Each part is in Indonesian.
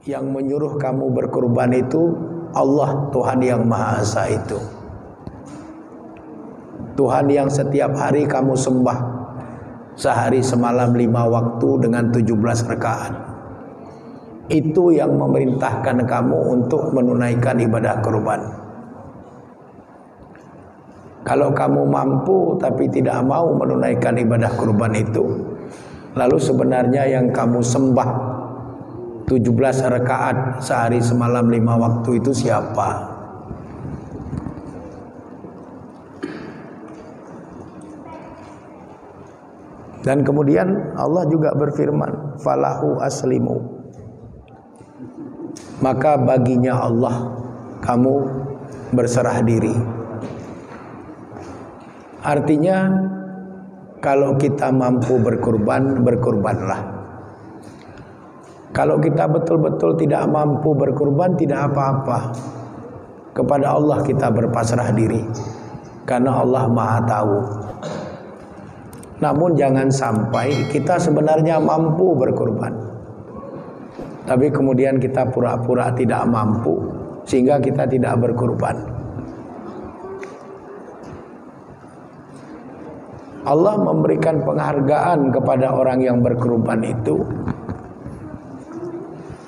yang menyuruh kamu berkurban itu Allah, Tuhan yang Maha Esa itu. Tuhan yang setiap hari kamu sembah sehari semalam 5 waktu dengan 17 rakaat. Itu yang memerintahkan kamu untuk menunaikan ibadah kurban. Kalau kamu mampu tapi tidak mau menunaikan ibadah kurban itu, lalu sebenarnya yang kamu sembah 17 rakaat sehari semalam 5 waktu itu siapa? Dan kemudian Allah juga berfirman, falahu aslimu. Maka baginya Allah kamu berserah diri. Artinya kalau kita mampu berkurban, berkurbanlah. Kalau kita betul-betul tidak mampu berkurban, tidak apa-apa. Kepada Allah kita berpasrah diri, karena Allah Maha Tahu. Namun jangan sampai kita sebenarnya mampu berkurban, tapi kemudian kita pura-pura tidak mampu sehingga kita tidak berkurban. Allah memberikan penghargaan kepada orang yang berkurban itu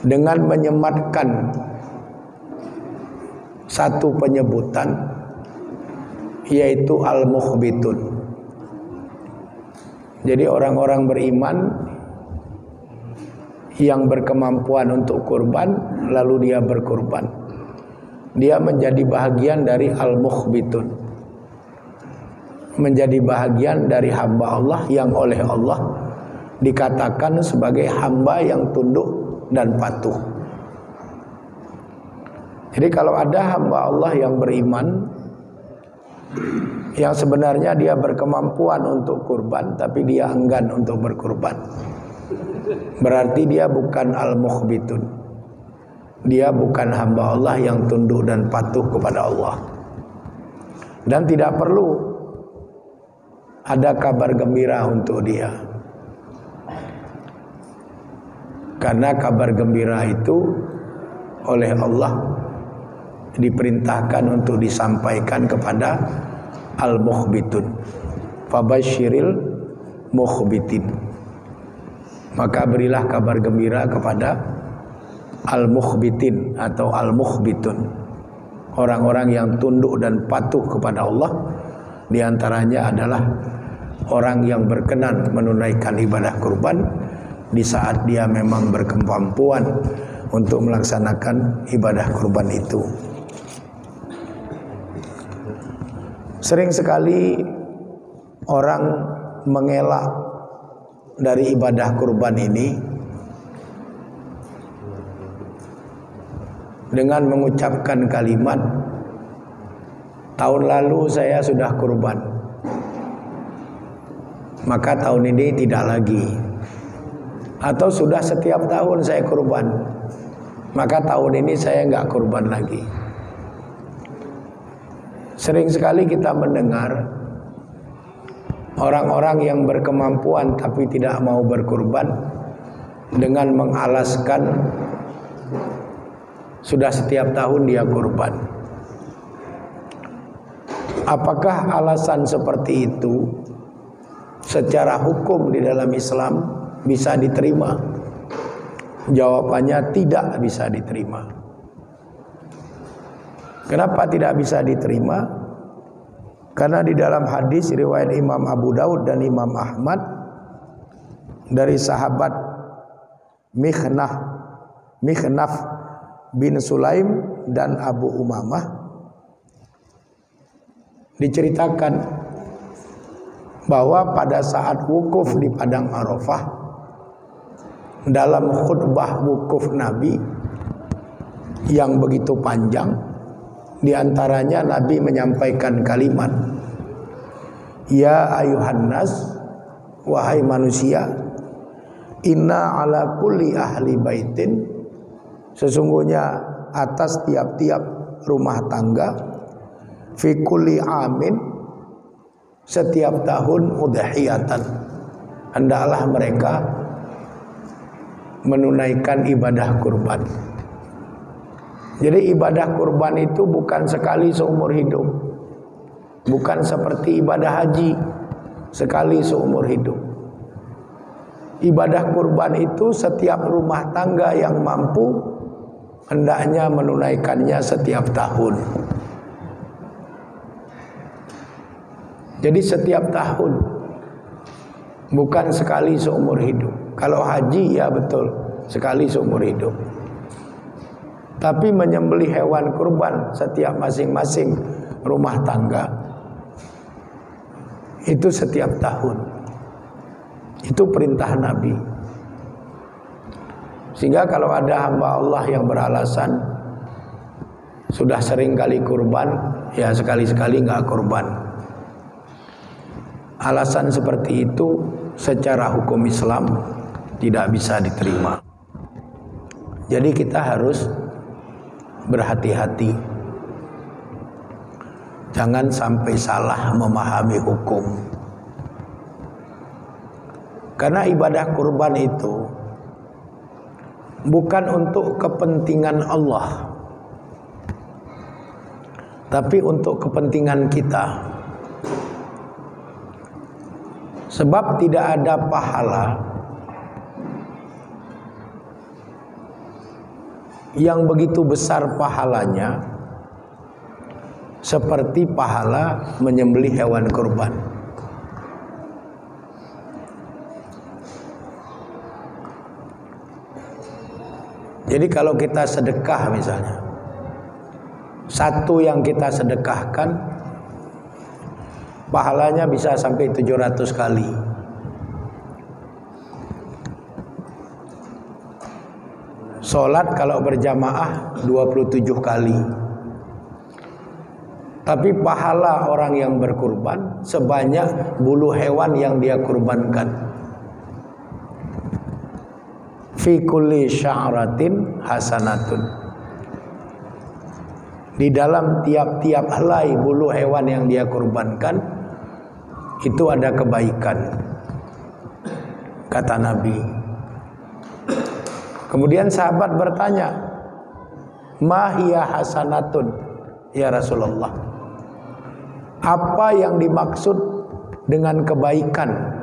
dengan menyematkan satu penyebutan, yaitu al-mukhbitun. Jadi orang-orang beriman yang berkemampuan untuk kurban lalu dia berkurban, dia menjadi bahagian dari al-mukhbitun, menjadi bahagian dari hamba Allah yang oleh Allah dikatakan sebagai hamba yang tunduk dan patuh. Jadi kalau ada hamba Allah yang beriman, yang sebenarnya dia berkemampuan untuk kurban tapi dia enggan untuk berkurban, berarti dia bukan al-mukhbitun, dia bukan hamba Allah yang tunduk dan patuh kepada Allah. Dan tidak perlu ada kabar gembira untuk dia, karena kabar gembira itu oleh Allah diperintahkan untuk disampaikan kepada al-mukhbitun. Fabasyiril mukhbitin. Maka berilah kabar gembira kepada al-mukhbitin atau al-mukhbitun, orang-orang yang tunduk dan patuh kepada Allah. Di antaranya adalah orang yang berkenan menunaikan ibadah kurban di saat dia memang berkemampuan untuk melaksanakan ibadah kurban itu. Sering sekali orang mengelak dari ibadah kurban ini dengan mengucapkan kalimat, tahun lalu saya sudah kurban, maka tahun ini tidak lagi. Atau sudah setiap tahun saya kurban, maka tahun ini saya nggak kurban lagi. Sering sekali kita mendengar orang-orang yang berkemampuan tapi tidak mau berkurban dengan mengalaskan sudah setiap tahun dia kurban. Apakah alasan seperti itu secara hukum di dalam Islam bisa diterima? Jawabannya tidak bisa diterima. Kenapa tidak bisa diterima? Karena di dalam hadis riwayat Imam Abu Daud dan Imam Ahmad dari sahabat Mikhnaf bin Sulaim dan Abu Umamah diceritakan bahwa pada saat wukuf di Padang Arafah, dalam khutbah wukuf Nabi yang begitu panjang, di antaranya Nabi menyampaikan kalimat, ya ayuhan nas, wahai manusia, inna ala kulli ahli baitin, sesungguhnya atas tiap-tiap rumah tangga, fi kulli amin, setiap tahun, udhiyatan, hendaklah mereka menunaikan ibadah kurban. Jadi ibadah kurban itu bukan sekali seumur hidup. Bukan seperti ibadah haji sekali seumur hidup. Ibadah kurban itu setiap rumah tangga yang mampu hendaknya menunaikannya setiap tahun. Jadi setiap tahun, bukan sekali seumur hidup. Kalau haji ya betul, sekali seumur hidup. Tapi menyembelih hewan kurban setiap masing-masing rumah tangga itu setiap tahun. Itu perintah Nabi. Sehingga kalau ada hamba Allah yang beralasan sudah sering kali kurban, ya sekali-sekali nggak kurban. Alasan seperti itu secara hukum Islam tidak bisa diterima. Jadi kita harus berhati-hati. Jangan sampai salah memahami hukum. Karena ibadah kurban itu bukan untuk kepentingan Allah, tapi untuk kepentingan kita. Sebab tidak ada pahala yang begitu besar pahalanya seperti pahala menyembelih hewan kurban. Jadi kalau kita sedekah misalnya, satu yang kita sedekahkan pahalanya bisa sampai 700 kali. Sholat kalau berjamaah 27 kali. Tapi pahala orang yang berkurban sebanyak bulu hewan yang dia kurbankan. Fi kulli sya'ratin hasanatun. Di dalam tiap-tiap helai bulu hewan yang dia kurbankan itu ada kebaikan, kata Nabi. Kemudian sahabat bertanya, ma hiya hasanatun ya Rasulullah, apa yang dimaksud dengan kebaikan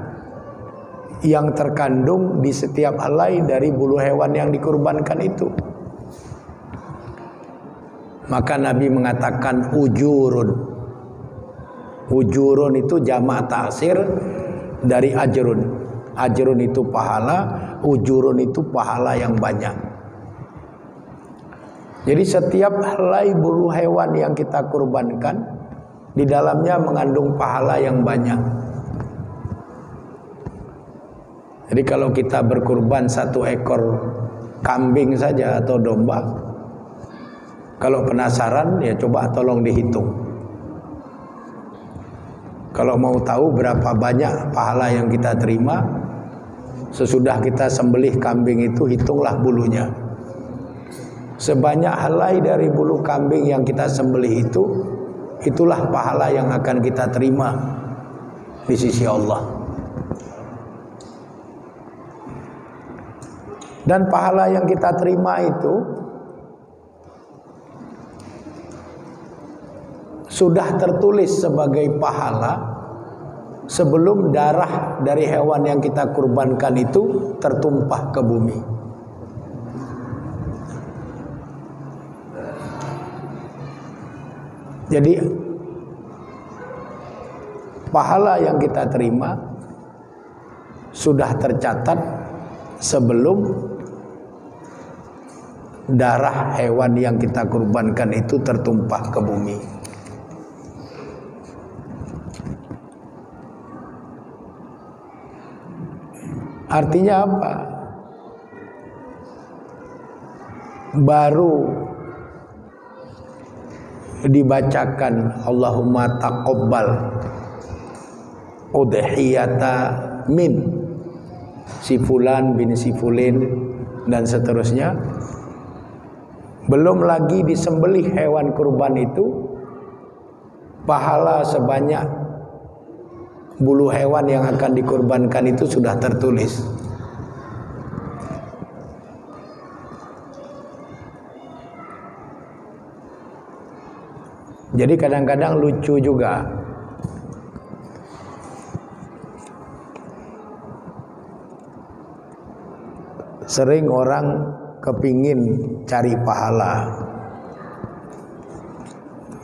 yang terkandung di setiap helai dari bulu hewan yang dikurbankan itu? Maka Nabi mengatakan ujurun. Ujurun itu jamak taksir dari ajrun. Ajrun itu pahala, ujurun itu pahala yang banyak. Jadi setiap helai bulu hewan yang kita kurbankan di dalamnya mengandung pahala yang banyak. Jadi kalau kita berkurban 1 ekor kambing saja atau domba, kalau penasaran ya coba tolong dihitung. Kalau mau tahu berapa banyak pahala yang kita terima, sesudah kita sembelih kambing itu hitunglah bulunya. Sebanyak helai dari bulu kambing yang kita sembelih itu, itulah pahala yang akan kita terima di sisi Allah. Dan pahala yang kita terima itu sudah tertulis sebagai pahala sebelum darah dari hewan yang kita kurbankan itu tertumpah ke bumi. Jadi pahala yang kita terima sudah tercatat sebelum darah hewan yang kita kurbankan itu tertumpah ke bumi. Artinya apa? Baru dibacakan Allahumma taqabbal udhiyata min si fulan bin si fulin dan seterusnya, belum lagi disembelih hewan kurban itu, pahala sebanyak bulu hewan yang akan dikurbankan itu sudah tertulis. Jadi kadang-kadang lucu juga. Sering orang kepingin cari pahala,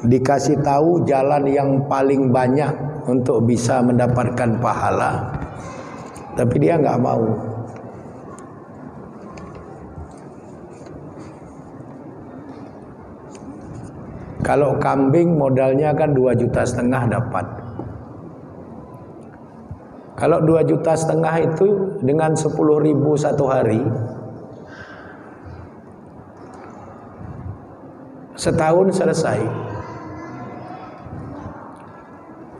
dikasih tahu jalan yang paling banyak untuk bisa mendapatkan pahala, tapi dia nggak mau. Kalau kambing modalnya kan 2,5 juta dapat. Kalau 2,5 juta itu dengan 10.000 satu hari, setahun selesai.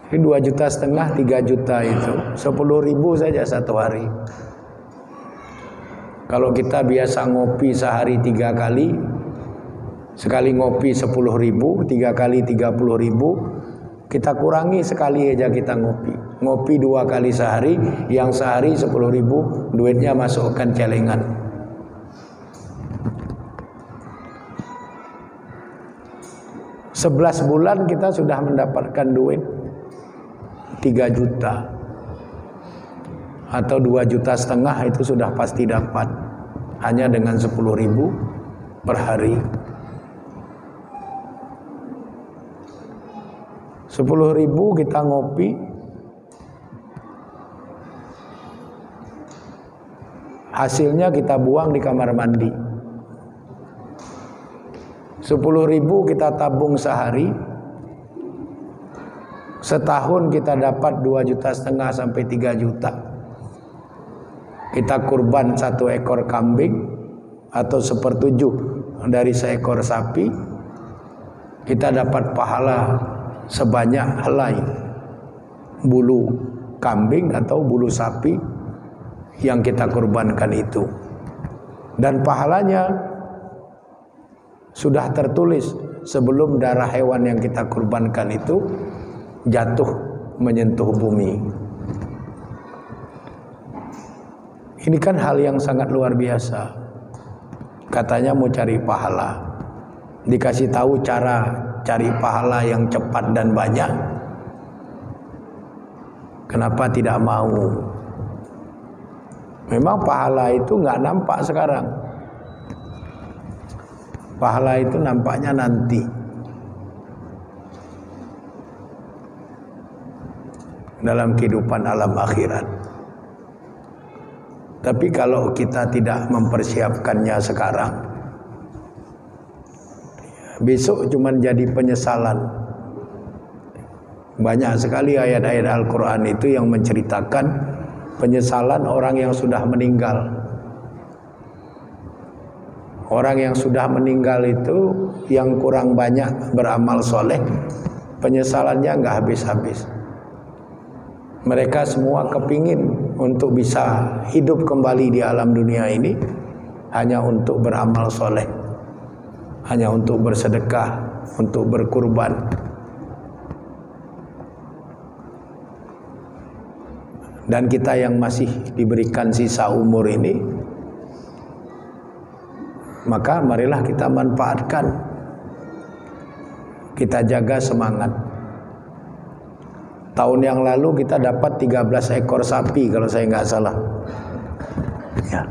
Ini 2,5 juta, 3 juta itu 10.000 saja satu hari. Kalau kita biasa ngopi sehari 3 kali, sekali ngopi 10.000, 3 kali 30.000, kita kurangi sekali aja kita ngopi. Ngopi 2 kali sehari, yang sehari 10.000, duitnya masukkan celengan. Sebelas bulan kita sudah mendapatkan duit 3 juta atau 2,5 juta itu sudah pasti dapat, hanya dengan 10.000 per hari. 10.000 kita ngopi, hasilnya kita buang di kamar mandi. 10.000 kita tabung sehari, setahun kita dapat 2,5 juta sampai 3 juta. Kita kurban 1 ekor kambing atau 1/7 dari seekor sapi, kita dapat pahala sebanyak helai bulu kambing atau bulu sapi yang kita kurbankan itu. Dan pahalanya sudah tertulis sebelum darah hewan yang kita kurbankan itu jatuh menyentuh bumi. Ini kan hal yang sangat luar biasa. Katanya mau cari pahala, dikasih tahu cara cari pahala yang cepat dan banyak, kenapa tidak mau? Memang pahala itu nggak nampak sekarang. Pahala itu nampaknya nanti. Dalam kehidupan alam akhirat. Tapi kalau kita tidak mempersiapkannya sekarang, besok cuma jadi penyesalan. Banyak sekali ayat-ayat Al-Quran itu yang menceritakan penyesalan orang yang sudah meninggal. Orang yang sudah meninggal itu yang kurang banyak beramal soleh, penyesalannya nggak habis-habis. Mereka semua kepingin untuk bisa hidup kembali di alam dunia ini hanya untuk beramal soleh, hanya untuk bersedekah, untuk berkurban. Dan kita yang masih diberikan sisa umur ini, maka marilah kita manfaatkan, kita jaga semangat. Tahun yang lalu kita dapat 13 ekor sapi kalau saya nggak salah. Ya.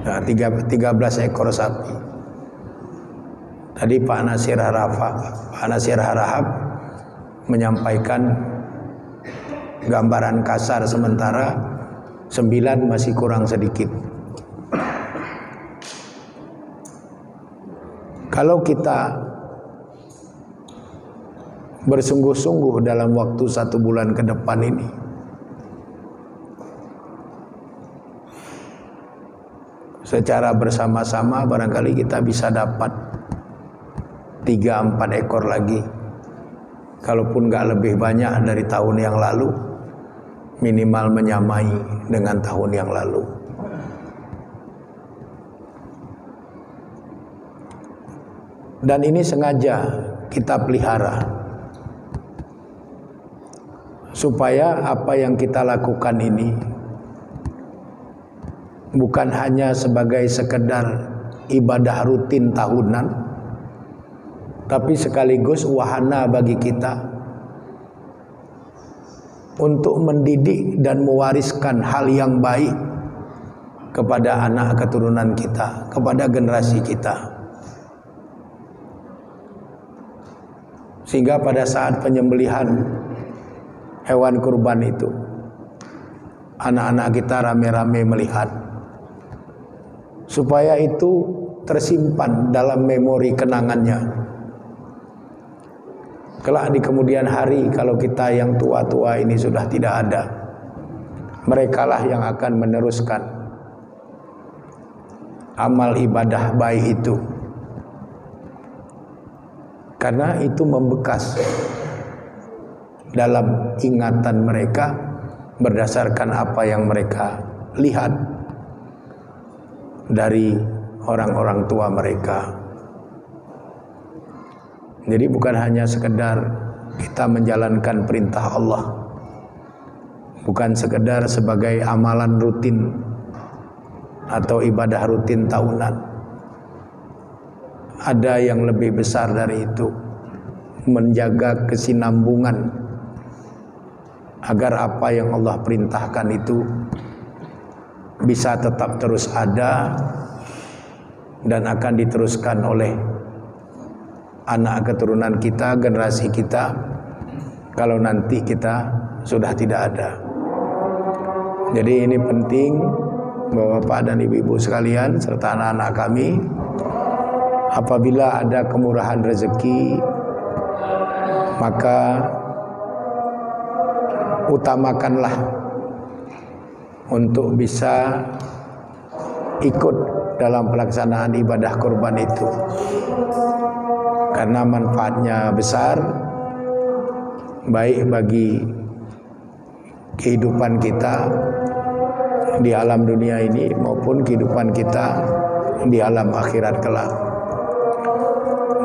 Nah, 13 ekor sapi. Tadi Pak Nasir Harahap menyampaikan gambaran kasar, sementara 9 masih kurang sedikit. Kalau kita bersungguh-sungguh dalam waktu 1 bulan ke depan ini, secara bersama-sama barangkali kita bisa dapat 3-4 ekor lagi. Kalaupun gak lebih banyak dari tahun yang lalu, minimal menyamai dengan tahun yang lalu. Dan ini sengaja kita pelihara, supaya apa yang kita lakukan ini bukan hanya sebagai sekedar ibadah rutin tahunan, tapi sekaligus wahana bagi kita untuk mendidik dan mewariskan hal yang baik kepada anak keturunan kita, kepada generasi kita. Sehingga pada saat penyembelihan hewan kurban itu, anak-anak kita rame-rame melihat, supaya itu tersimpan dalam memori kenangannya. Kelak di kemudian hari, kalau kita yang tua-tua ini sudah tidak ada, merekalah yang akan meneruskan amal ibadah baik itu, karena itu membekas dalam ingatan mereka berdasarkan apa yang mereka lihat dari orang-orang tua mereka. Jadi bukan hanya sekedar kita menjalankan perintah Allah, bukan sekedar sebagai amalan rutin atau ibadah rutin tahunan. Ada yang lebih besar dari itu, menjaga kesinambungan agar apa yang Allah perintahkan itu bisa tetap terus ada dan akan diteruskan oleh anak keturunan kita, generasi kita, kalau nanti kita sudah tidak ada. Jadi ini penting, Bapak dan Ibu-ibu sekalian serta anak-anak kami, apabila ada kemurahan rezeki, maka utamakanlah untuk bisa ikut dalam pelaksanaan ibadah kurban itu, karena manfaatnya besar, baik bagi kehidupan kita di alam dunia ini maupun kehidupan kita di alam akhirat kelak.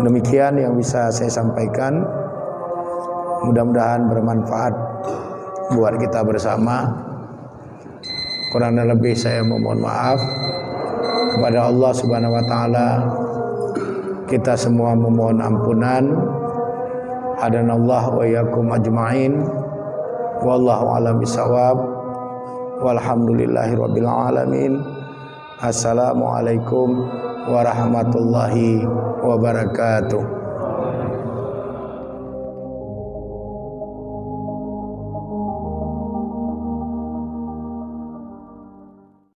Demikian yang bisa saya sampaikan, mudah-mudahan bermanfaat buat kita bersama. Kurang dan lebih saya memohon maaf kepada Allah Subhanahu wa taala. Kita semua memohon ampunan. Hadanallahu wa iyyakum ajmain. Wallahu a'lam bishawab. Walhamdulillahirabbil alamin. Assalamualaikum warahmatullahi wabarakatuh.